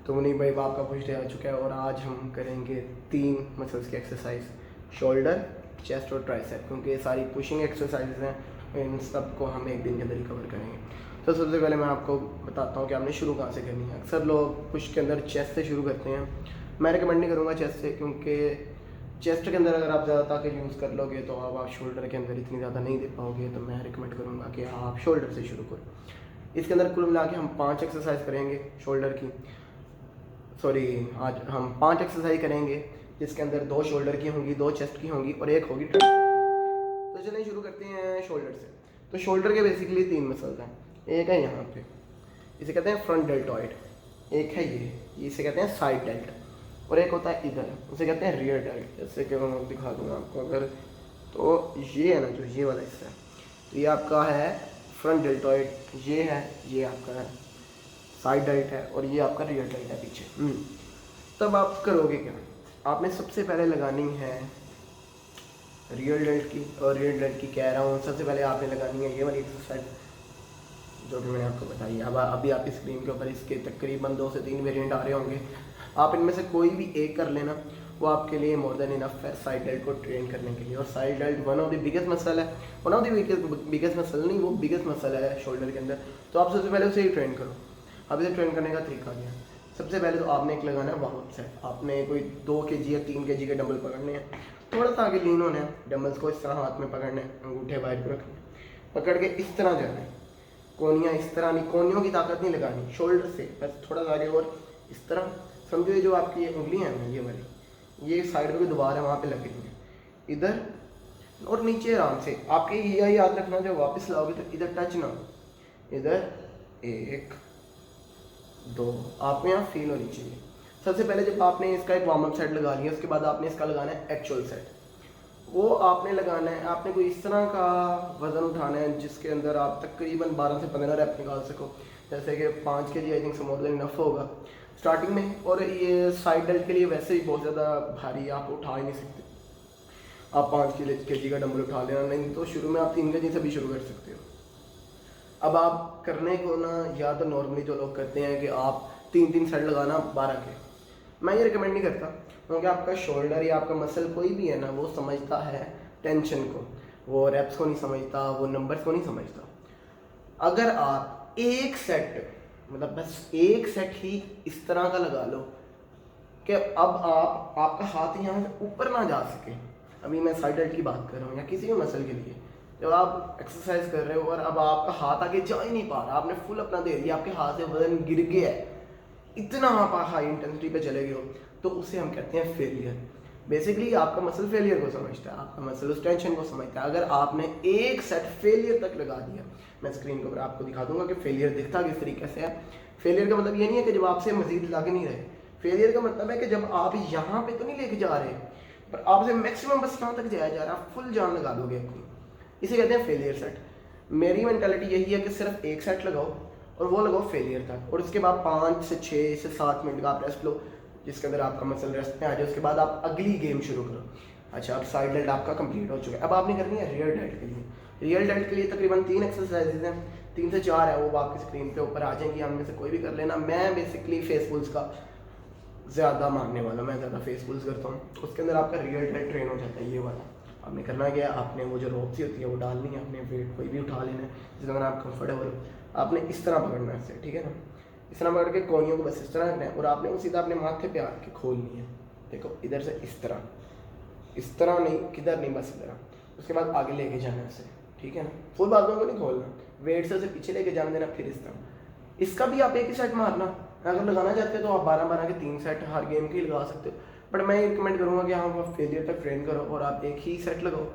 तो मुनीब भाई आपका फर्स्ट डे आ चुका है और आज हम करेंगे 3 मसल्स की एक्सरसाइज, शोल्डर, चेस्ट और ट्राइसेप, क्योंकि ये सारी पुशिंग एक्सरसाइजेज हैं। इन सब को हम एक दिन के अंदर ही कवर करेंगे। तो सबसे पहले मैं आपको बताता हूँ कि आपने शुरू कहाँ से करनी है। अक्सर लोग पुश के अंदर चेस्ट से शुरू करते हैं। मैं रिकमेंड नहीं करूँगा चेस्ट से, क्योंकि चेस्ट के अंदर अगर आप ज़्यादा ताकत यूज़ कर लोगे तो अब आप शोल्डर के अंदर इतनी ज़्यादा नहीं दे पाओगे। तो मैं रिकमेंड करूँगा कि आप शोल्डर से शुरू करो। इसके अंदर कुल मिला के हम 5 एक्सरसाइज करेंगे शोल्डर की। आज हम 5 एक्सरसाइज करेंगे, जिसके अंदर 2 शोल्डर की होंगी, 2 चेस्ट की होंगी और 1 होगी ट्राइसेप की। तो चलिए शुरू करते हैं शोल्डर से। तो शोल्डर के बेसिकली 3 मसल्स हैं। एक है यहाँ पे, इसे कहते हैं फ्रंट डेल्टॉइड। एक है ये, इसे कहते हैं साइड डेल्ट। और एक होता है इधर, उसे कहते हैं रियर डेल्ट। जैसे कि मैं दिखा दूँगा आपको अगर, तो ये है ना, जो ये वाला हिस्सा है, तो ये आपका है फ्रंट डेल्टॉइड, ये है, ये आपका है साइड डेल्ट है और ये आपका रियर डेल्ट है पीछे। तब आप करोगे क्या, आपने सबसे पहले लगानी है रियर डेल्ट की। और रियर डेल्ट की कह रहा हूँ, सबसे पहले आपने लगानी है ये वाली एक्सरसाइज जो कि मैंने आपको बताई है। अब अभी आपकी स्क्रीन के ऊपर इसके तकरीबन 2 से 3 वेरिएंट आ रहे होंगे। आप इनमें से कोई भी एक कर लेना, वो आपके लिए मोर देन इनफ है साइड डेल्ट को ट्रेन करने के लिए। और side delt one of the biggest muscle है, one of the biggest muscle नहीं, वो बिगेस्ट मसल है शोल्डर के अंदर। तो आप सबसे पहले उसे ही ट्रेन करो। अब इसे ट्रेन करने का तरीका क्या है, सबसे पहले तो आपने एक लगाना है वार्म अप सेट। आपने कोई 2 kg या 3 kg के डंबल पकड़ने हैं, थोड़ा सा आगे लीन होना है, डंबल्स को इस तरह हाथ में पकड़ने हैं, अंगूठे बाहर को रखने, पकड़ के इस तरह जाना है। कोनियाँ इस तरह नहीं, कोनियों की ताकत नहीं लगानी, शोल्डर से बस थोड़ा सा आगे और इस तरह। समझो ये जो आपकी ये उंगलियाँ हैं, ये वाली, ये साइड में कोई दीवार है वहाँ पे लग रही है, इधर और नीचे आराम से। आपके ये याद रखना, जब वापस लाओगे तो इधर टच ना हो, इधर 1 2 आपको यहाँ फील होनी चाहिए। सबसे पहले जब आपने इसका एक वार्म अप सेट लगा लिया, उसके बाद आपने इसका लगाना है एक्चुअल सेट। वो आपने लगाना है, आपने कोई इस तरह का वज़न उठाना है जिसके अंदर आप तकरीबन 12 से 15 रैप निकाल सको। जैसे कि 5 kg I think more than enough होगा स्टार्टिंग में। और ये साइड डेल्ट के लिए वैसे ही बहुत ज़्यादा भारी आप उठा ही नहीं सकते। आप 5 kg का डंबल उठा लेना, नहीं तो शुरू में आप 3 kg से भी शुरू कर सकते हो। अब आप करने को ना, या तो नॉर्मली जो लोग करते हैं कि आप 3 सेट लगाना 12 के, मैं ये रिकमेंड नहीं करता, क्योंकि आपका शोल्डर या आपका मसल कोई भी है ना, वो समझता है टेंशन को, वो रेप्स को नहीं समझता, वो नंबर्स को नहीं समझता। अगर आप एक सेट, मतलब बस एक सेट ही इस तरह का लगा लो कि अब आपका हाथ यहाँ से ऊपर ना जा सके। अभी मैं साइड डेल्ट की बात कर रहा हूँ या किसी भी मसल के लिए, जब आप एक्सरसाइज कर रहे हो और अब आपका हाथ आगे जा ही नहीं पा रहा, आपने फुल अपना दे दिया, आपके हाथ से वजन गिर गया है, इतना आप हाई इंटेंसिटी पे चले गए हो, तो उसे हम कहते हैं फेलियर। बेसिकली आपका मसल फेलियर को समझता है, आपका मसल उस टेंशन को समझता है। अगर आपने एक सेट फेलियर तक लगा दिया, मैं स्क्रीन के ऊपर आपको दिखा दूंगा कि फेलियर दिखता किस तरीके से है। फेलियर का मतलब ये नहीं है कि जब आपसे मजीद लग नहीं रहे, फेलियर का मतलब है कि जब आप यहाँ पे तो नहीं लेके जा रहे, पर आपसे मैक्सिमम बस यहाँ तक जाया जा रहा, फुल जान लगा दोगे अपनी, इसे कहते हैं फेलियर सेट। मेरी मेंटालिटी यही है कि सिर्फ एक सेट लगाओ और वो लगाओ फेलियर तक, और उसके बाद 5 से 6 से 7 मिनट का आप रेस्ट लो, जिसके अंदर आपका मसल रेस्ट में आ जाए। उसके बाद आप अगली गेम शुरू करो। अच्छा, अब साइड डेल्ट आपका कंप्लीट हो चुका है। अब आपने करनी है रियर डेल्ट के लिए। रियर डेल्ट के लिए तकरीबन 3 एक्सरसाइजेज हैं, 3 से 4 है, वो आपकी स्क्रीन पे ऊपर आ जाएंगी, हम में से कोई भी कर लेना। मैं बेसिकली फेस पुल्स का ज़्यादा मानने वाला, मैं ज़्यादा फेस पुल्स करता हूँ। उसके अंदर आपका रियर डेल्ट ट्रेन हो जाता है। ये वाला आपने करना क्या है, आपने वो जो रोप सी होती है वो डालनी है, अपने वेट कोई भी उठा लेना है जिसमें अगर आप कंफर्टेबल हो। आपने इस तरह पकड़ना है इसे, ठीक है ना, इस तरह पकड़ के कोनियों को बस इस तरह रखना है, और आपने वो सीधा अपने माथे पे आके खोलनी है। देखो इधर से इस तरह नहीं, किधर नहीं, बस इधर। उसके बाद आगे लेके जाना है इसे, ठीक है ना, फुल बाजू को नहीं खोलना, वेट से उसे पीछे लेके जाने देना, फिर इस तरह। इसका भी आप एक ही सेट मारना, अगर लगाना चाहते हो तो आप 12-12 के 3 सेट हर गेम के लगा सकते हो, बट मैं ये रिकमेंड करूँगा कि हाँ, आप फेलियर तक ट्रेन करो और आप एक ही सेट लगाओ।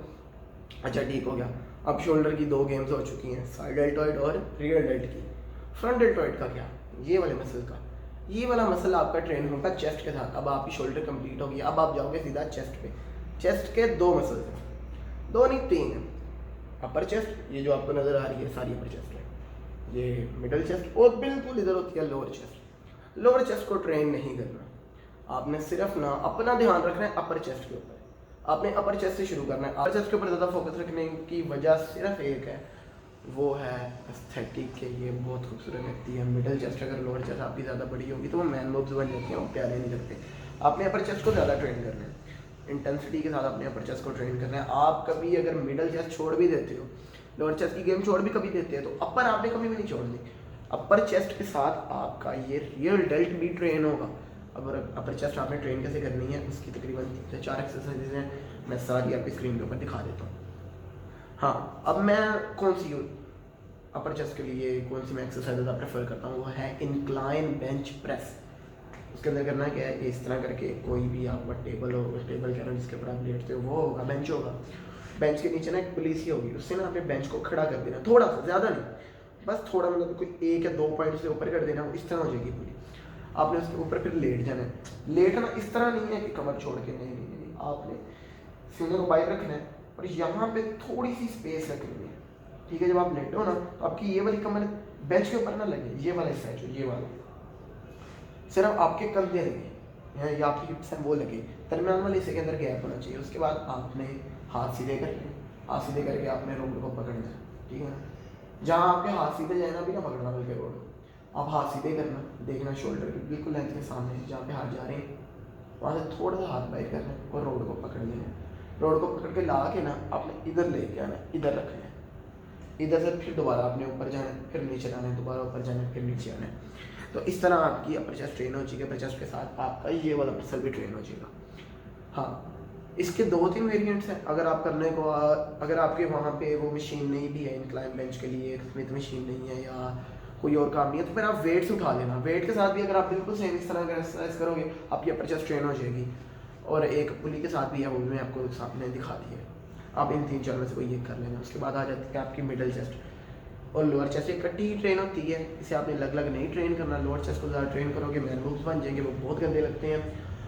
अच्छा ठीक हो गया। अब शोल्डर की 2 गेम्स हो चुकी हैं, साइड डेल्टॉइड और रियर डेल्ट की। फ्रंट डेल्टॉइड का क्या, ये वाले मसल का, ये वाला मसल आपका ट्रेन होगा चेस्ट के साथ। अब आपकी शोल्डर कंप्लीट होगी, अब आप जाओगे सीधा चेस्ट पे। चेस्ट के 2 मसल्स हैं, 2 नहीं 3 हैं। अपर चेस्ट, ये जो आपको नज़र आ रही है सारी अपर चेस्ट है, ये मिडल चेस्ट, और बिल्कुल इधर होती है लोअर चेस्ट। लोअर चेस्ट को ट्रेन नहीं करना, आपने सिर्फ ना अपना ध्यान रखना है अपर चेस्ट के ऊपर। आपने अपर चेस्ट से शुरू करना है। अपर चेस्ट के ऊपर ज़्यादा फोकस रखने की वजह सिर्फ एक है, वो है एस्थेटिक के लिए बहुत खूबसूरत लगती है। मिडल चेस्ट अगर लोअर चेस्ट आपकी ज़्यादा बड़ी होगी तो वो मैन बॉब्स बन जाती हैं, वो प्यारे नहीं लगते। आपने अपर चेस्ट को ज़्यादा ट्रेन करना है, इंटेंसिटी के साथ अपने अपर चेस्ट को ट्रेन करना है। आप कभी अगर मिडल चेस्ट छोड़ भी देते हो, लोअर चेस्ट की गेम छोड़ भी कभी देते हैं, तो अपर आपने कभी भी नहीं छोड़नी। अपर चेस्ट के साथ आपका ये रियल डेल्ट भी ट्रेन होगा। अगर अपर चेस्ट आपने ट्रेन कैसे करनी है, उसकी तकरीबन 3 से 4 एक्सरसाइजेज हैं, मैं सारी आपकी स्क्रीन के ऊपर दिखा देता हूँ। हाँ, अब मैं कौन सी अपर चेस्ट के लिए कौन सी मैं एक्सरसाइज प्रेफर करता हूँ, वो है इंक्लाइन बेंच प्रेस। उसके अंदर करना क्या है, इस तरह करके कोई भी आपका टेबल हो, टेबल कह रहा जिसके ऊपर आप लेटते हो वो होगा, बेंच होगा। बेंच के नीचे ना एक पुलिस होगी, उससे ना आपने बेंच को खड़ा कर देना, थोड़ा सा, ज़्यादा नहीं, बस थोड़ा, मतलब कोई 1 या 2 पॉइंट से ऊपर कर देना, इस तरह हो जाएगी पूरी। आपने उसके ऊपर फिर लेट जाना है। लेटना इस तरह नहीं है कि कमर छोड़ के, नहीं नहीं नहीं, आपने सीने को बाहर रखना है और यहाँ पे थोड़ी सी स्पेस रखनी है, ठीक है। जब आप लेटो ना तो आपकी ये वाली कमर बेंच के ऊपर ना लगे, ये वाला हिस्सा है जो ये वाला, सिर्फ आपके कंधे लगे या आपकी हिप्स हैं वो लगे, दरम्यान वाले हिस्से के अंदर गैप होना चाहिए। उसके बाद आपने हाथ सीधे करके, हाथ सीधे करके आपने रोड को पकड़ना है, ठीक है ना। जहाँ आपके हाथ सीधे जाए ना, भी ना पकड़ना बल्कि रोड, आप हाथ सीधे करना, देखना शोल्डर के बिल्कुल लेंथ के सामने जहाँ पे हाथ जा रहे हैं वहाँ से थोड़ा सा हाथ बाहर करना है और रोड को पकड़ लेना है। रोड को पकड़ के ला के ना आपने इधर लेके आना है, इधर रखना है, इधर से फिर दोबारा आपने ऊपर जाना है, फिर नीचे आना है, दोबारा ऊपर जाना है, फिर नीचे आना है। तो इस तरह आपकी अपर चेस्ट ट्रेन हो जाएगी। अपर चेस्ट के साथ आपका ये वाला मसल भी ट्रेन हो जाएगा। हाँ, इसके 2-3 वेरिएंट्स हैं। अगर आप करने को अगर आपके वहाँ पे वो मशीन नहीं भी है, इंक्लाइन बेंच के लिए स्मिथ मशीन नहीं है या कोई और काम नहीं है, तो फिर आप वेट्स उठा लेना। वेट के साथ भी अगर आप बिल्कुल सेम इस तरह का एक्सरसाइज करोगे, आपकी अपर चेस्ट ट्रेन हो जाएगी। और एक पुली के साथ भी है, वो भी मैं आपको सामने दिखा दी है। आप इन 3-4 में से कोई एक कर लेना। उसके बाद आ जाती है आपकी मिडल चेस्ट और लोअर चेस्ट इकट्ठी ही ट्रेन होती है। इसे आपने अलग अलग नहीं ट्रेन करना। लोअर चेस्ट को ज़्यादा ट्रेन करोगे मैन मूव्स बन जाएंगे, वो बहुत गंदे लगते हैं।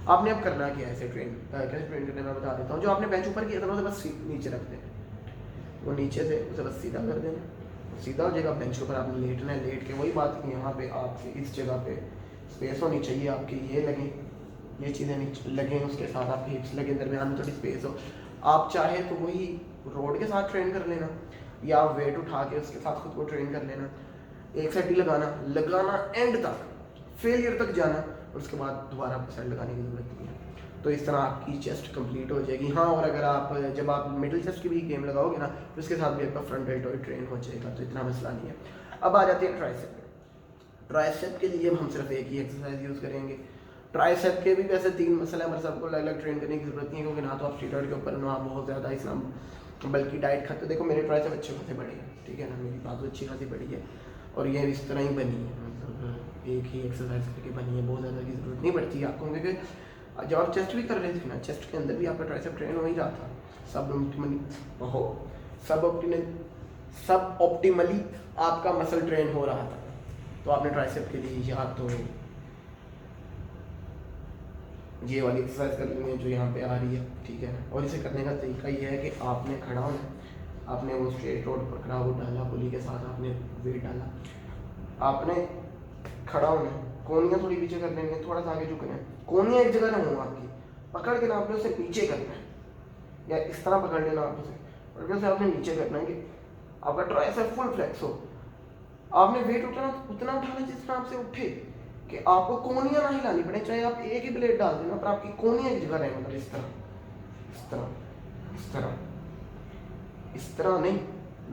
आपने अब करना क्या है, ऐसे कैसे ट्रेन करने मैं बता देता हूँ। जो आपने बेंच ऊपर किया था उसे बस नीचे रख देना, वो नीचे से उसे बस सीधा कर देना, सीधा हो जाएगा। बेंच के ऊपर आपने लेटना है, लेट के वही बात की यहाँ पे आपकी इस जगह पे स्पेस होनी चाहिए, आपकी ये लगे, ये चीज़ें नीचे लगें, उसके साथ आप हिप्स लगे, दरमियान में थोड़ी स्पेस हो। आप चाहे तो वही रोड के साथ ट्रेन कर लेना या वेट उठा के उसके साथ खुद को ट्रेन कर लेना। एक साइड ही लगाना एंड तक, फेलियर तक जाना, और उसके बाद दोबारा साइड लगाने की जरूरत नहीं है। तो इस तरह आपकी चेस्ट कंप्लीट हो जाएगी। हाँ, और अगर आप जब आप मिडिल चेस्ट की भी गेम लगाओगे ना, तो उसके साथ भी आपका फ्रंट डेल्टॉइड ट्रेन हो जाएगा, तो इतना मसला नहीं है। अब आ जाती है ट्राइसेप। ट्राइसेप के लिए हम सिर्फ एक ही एक्सरसाइज यूज़ करेंगे। ट्राइसेप के भी वैसे 3 मसल है, पर सबको अलग अलग ट्रेन करने की जरूरत नहीं है, क्योंकि ना तो आप स्टीरॉइड के ऊपर ना आप बहुत ज़्यादा इस्लाम बल्कि डाइट खाते। देखो मेरे ट्राइसेप अच्छे खासे बड़े हैं, ठीक है ना, मेरी बाजू अच्छी खासी बड़ी है और ये इस तरह ही बनी है, मतलब एक ही एक्सरसाइज करके बनी है, बहुत ज़्यादा की जरूरत नहीं पड़ती है आपको। क्योंकि जब आप चेस्ट भी कर रहे थे ना, चेस्ट के अंदर भी आपका ट्राइसेप ट्रेन हो ही रहा था। सब ऑप्टिमली आपका मसल ट्रेन हो रहा था। तो आपने ट्राइसेप के लिए या तो ये वाली एक्सरसाइज कर लेनी है जो यहाँ पे आ रही है, ठीक है। और इसे करने का तरीका ये है कि आपने खड़ा होना, आपने वो स्ट्रेट रोड पकड़ा, वो डाला पुली के साथ, आपने वेट डाला, आपने खड़ा होना, कोनियाँ थोड़ी पीछे कर लेंगे, थोड़ा सा आगे झुकना है, कोनियाँ एक जगह ना हो आपकी, पकड़ के ना आपने उसे नीचे करना है या इस तरह पकड़ लेना आप उसे, और फिर उसे आपने नीचे करना है कि आपका ट्राइसेप फुल फ्लेक्स हो। आपने वेट उतना उठाना जितना आपसे उठे, कि आपको कोनियाँ ना हिलानी पड़े, चाहे आप एक ही प्लेट डाल देना पर आपकी कोनियाँ एक जगह रहे, मतलब इस तरह इस तरह इस तरह इस तरह नहीं,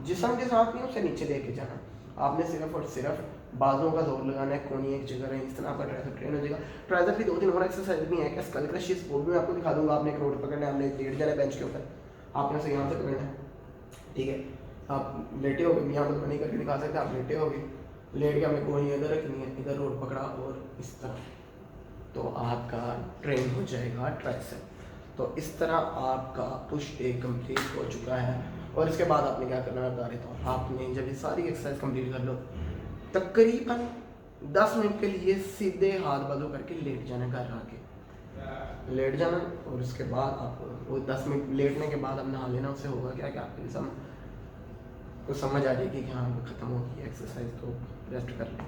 जिस्म के साथ नहीं उसे नीचे लेके जाना। आपने सिर्फ और सिर्फ बाजों का जोर लगाना है, कोनियाँ एक जगह रहे, इस तरह आपका ट्राइसेप ट्रेन हो जाएगा। ट्राइसेप की 2-3 और एक्सरसाइज भी है, स्कल क्रशियस वो भी मैं आपको दिखा दूंगा। आपने एक रोड पकड़ना है, आपने लेट जाना है बेंच के ऊपर, आपने उसे यहाँ से पकड़ना है, ठीक है। आप लेटे हो गए, यहाँ पर नहीं करके दिखा सकते, आप लेटे हो गए, लेट के हमें कोई इधर रखनी है, इधर रोड पकड़ा और इस तरह, तो आपका ट्रेन हो जाएगा ट्राइसेप। तो इस तरह आपका पुश डे कंप्लीट हो चुका है। और इसके बाद आपने क्या करना है बता देता हूँ। आपने जब ये सारी एक्सरसाइज कंप्लीट कर लो, तकरीबन 10 मिनट के लिए सीधे हाथ बाजू करके लेट जाना, घर आके लेट जाना, और उसके बाद आप वो 10 मिनट लेटने के बाद अब नहा लेना। उससे होगा क्या कि आपके तो समझ आ जाएगी कि हाँ खत्म हो गई एक्सरसाइज, तो रेस्ट कर लें।